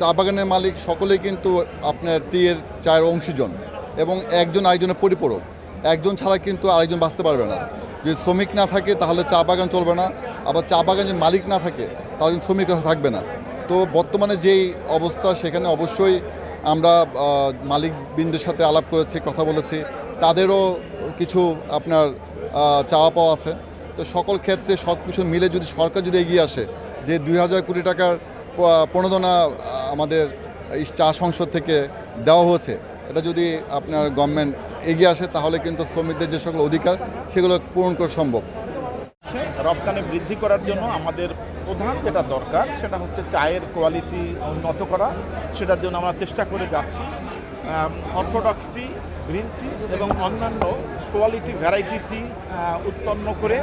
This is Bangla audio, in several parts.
চা বাগানের মালিক সকলেই কিন্তু আপনার টিয়ের চায়ের অংশীজন এবং একজন আরেকজনের পরিপূরক। একজন ছাড়া কিন্তু আরেকজন বাঁচতে পারবে না। যদি শ্রমিক না থাকে তাহলে চা বাগান চলবে না, আবার চা বাগান যদি মালিক না থাকে তাহলে শ্রমিক থাকবে না। তো বর্তমানে যেই অবস্থা সেখানে অবশ্যই আমরা মালিকবৃন্দের সাথে আলাপ করেছি, কথা বলেছি, তাদেরও কিছু আপনার চাওয়া পাওয়া আছে। তো সকল ক্ষেত্রে সব কিছু মিলে যদি সরকার যদি এগিয়ে আসে যে 2000 কোটি টাকার প্রণোদনা আমাদের চা সংসদ থেকে দেওয়া হয়েছে, এটা যদি আপনার গভর্নমেন্ট এগিয়ে আসে তাহলে কিন্তু শ্রমিকদের যে সকল অধিকার সেগুলো পূরণ করা সম্ভব। রপ্তানি বৃদ্ধি করার জন্য আমাদের প্রধান যেটা দরকার সেটা হচ্ছে চায়ের কোয়ালিটি উন্নত করা। সেটার জন্য আমরা চেষ্টা করে যাচ্ছি। অর্থোডক্স টি, গ্রিন টি এবং অন্যান্য কোয়ালিটি ভ্যারাইটি টি উৎপন্ন করে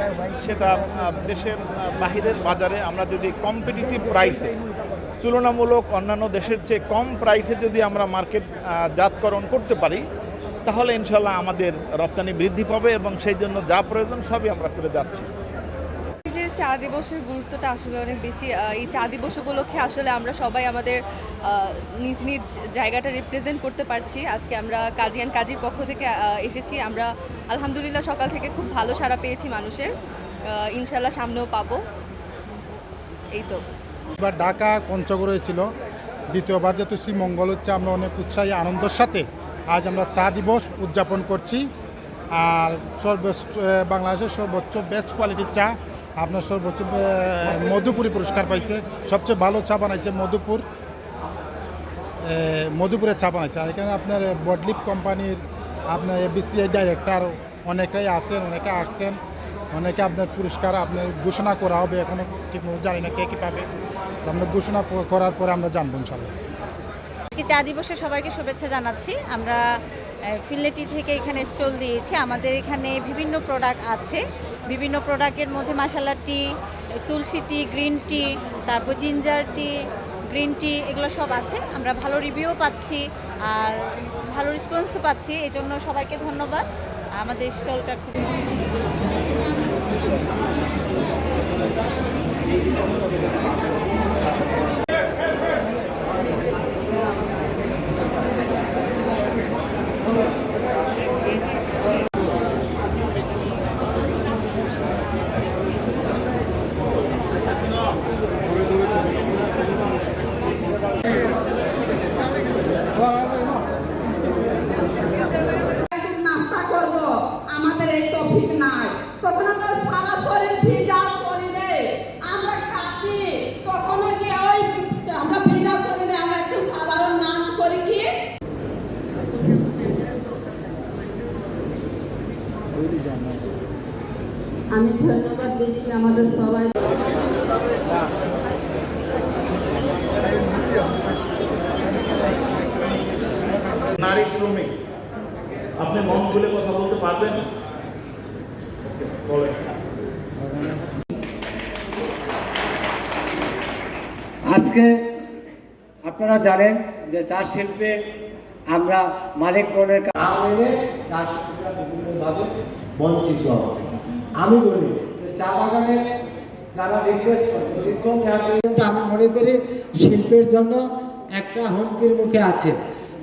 সেটা দেশের বাহিরের বাজারে আমরা যদি কম্পিটিটিভ প্রাইসে, তুলনামূলক অন্যান্য দেশের চেয়ে কম প্রাইসে যদি আমরা মার্কেট জাতকরণ করতে পারি তাহলে ইনশাল্লাহ আমাদের রপ্তানি বৃদ্ধি পাবে এবং সেই জন্য যা প্রয়োজন সবই আমরা করে যাচ্ছি। যে চা দিবসের গুরুত্বটা আসলে অনেক বেশি। এই চা দিবস উপলক্ষে আসলে আমরা সবাই আমাদের নিজ নিজ জায়গাটা রিপ্রেজেন্ট করতে পারছি। আজকে আমরা কাজী অ্যান্ড কাজীর পক্ষ থেকে এসেছি। আমরা আলহামদুলিল্লাহ সকাল থেকে খুব ভালো সাড়া পেয়েছি মানুষের। ইনশাল্লাহ সামনেও পাবো। এই তো এবার ঢাকা পঞ্চগড়ে ছিল, দ্বিতীয়বার যেহেতু শ্রীমঙ্গল হচ্ছে, আমরা অনেক উৎসাহী আনন্দের সাথে আজ আমরা চা দিবস উদযাপন করছি। আর বাংলাদেশের সর্বোচ্চ বেস্ট কোয়ালিটির চা আপনার সর্বোচ্চ মধুপুরি পুরস্কার পাইছে। সবচেয়ে ভালো চা বানাইছে মধুপুরের চা বানাইছে। আর এখানে আপনার বডলিপ কোম্পানির আপনার এবিসিআই ডাইরেক্টর অনেকেই আছেন, অনেকে আসছেন, অনেকে আপনার পুরস্কার আপনার ঘোষণা করা হবে। এখনও ঠিকমতো জানি না কে কী পাবে, তো আমরা ঘোষণা করার পরে আমরা জানবো ইনশাআল্লাহ। আজকে চা দিবসে সবাইকে শুভেচ্ছা জানাচ্ছি। আমরা ফিনলেটি থেকে এখানে স্টল দিয়েছি। আমাদের এখানে বিভিন্ন প্রোডাক্ট আছে। বিভিন্ন প্রোডাক্টের মধ্যে মাসালা টি, তুলসী টি, গ্রিন টি, তারপর জিঞ্জার টি, গ্রিন টি, এগুলো সব আছে। আমরা ভালো রিভিউও পাচ্ছি আর ভালো রেসপন্সও পাচ্ছি। এই জন্য সবাইকে ধন্যবাদ। আমাদের স্টলটা খুব নাস্তা করব, আমাদের এই তৌফিক নাই। প্রথমত সারা শরীর ভিজা শরীরে আমরা কাঁপি, কখনো কি ওই আমরা ভিজা শরীরে আমরা একটু সাধারণ নাচ করি কি? আমি ধন্যবাদ দিচ্ছি আমাদের সবাই। নারী শ্রমিক, আপনি মন খুলে কথা বলতে পারবেন? বলেন। আজকে আপনারা জানেন যে চা শিল্পে আমরা মালিকগণের চা শিল্পীরা বিভিন্নভাবে বঞ্চিত আছে। আমি বলি চা বাগানের যারা রিকোয়েস্ট করে আমি মনে করি শিল্পের জন্য একটা হুমকির মুখে আছে।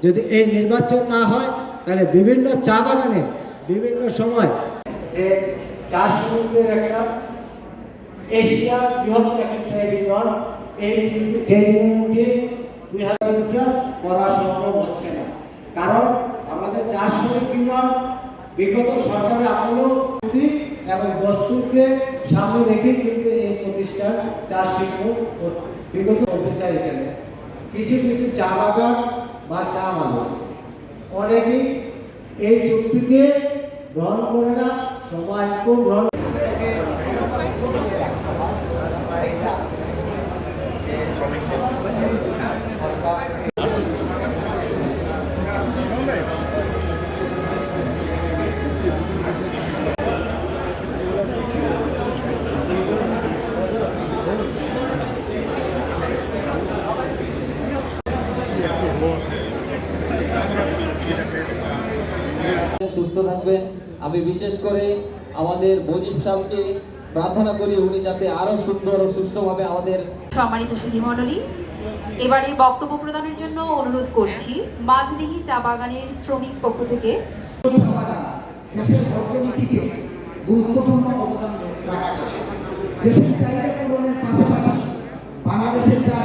যদি এই নির্বাচন না হয় তাহলে বিভিন্ন চা বাগানে বিভিন্ন সময় যে চা শ্রমিকদের একটা এশিয়ার বৃহত্তর একটা ট্রেড ইউনিয়ন, এই ট্রেড ইউনিয়নটি 2000 করা সম্ভব হচ্ছে না। কারণ আমাদের চা শ্রমিক ইউনিয়ন বিগত সরকারের আমলেও এবং দস্তুরকে সামনে রেখে কিন্তু এই প্রতিষ্ঠান চা শিল্প বিগত হতে চাই। এখানে কিছু কিছু চা বাগান বা চা মালিক অনেকেই এই চুক্তিকে গ্রহণ করে না, সবাই খুব গ্রহণ সুস্থ থাকবেন। আমি বিশেষ করে আমাদের মুজিব সাহেবকে প্রার্থনা করি উনি যাতে আরো সুন্দর ও সুস্থভাবে আমাদের সম্মানিত সুধী মণ্ডলী, এবারে বক্তব্য প্রদানের জন্য অনুরোধ করছি মাঝদিঘি চা বাগানের শ্রমিক পক্ষ থেকে। দেশের অর্থনীতিতে গুরুত্বপূর্ণ অবদান রাখছে। দেশের চাহিদা পূরণের পাশাপাশি বাংলাদেশের চা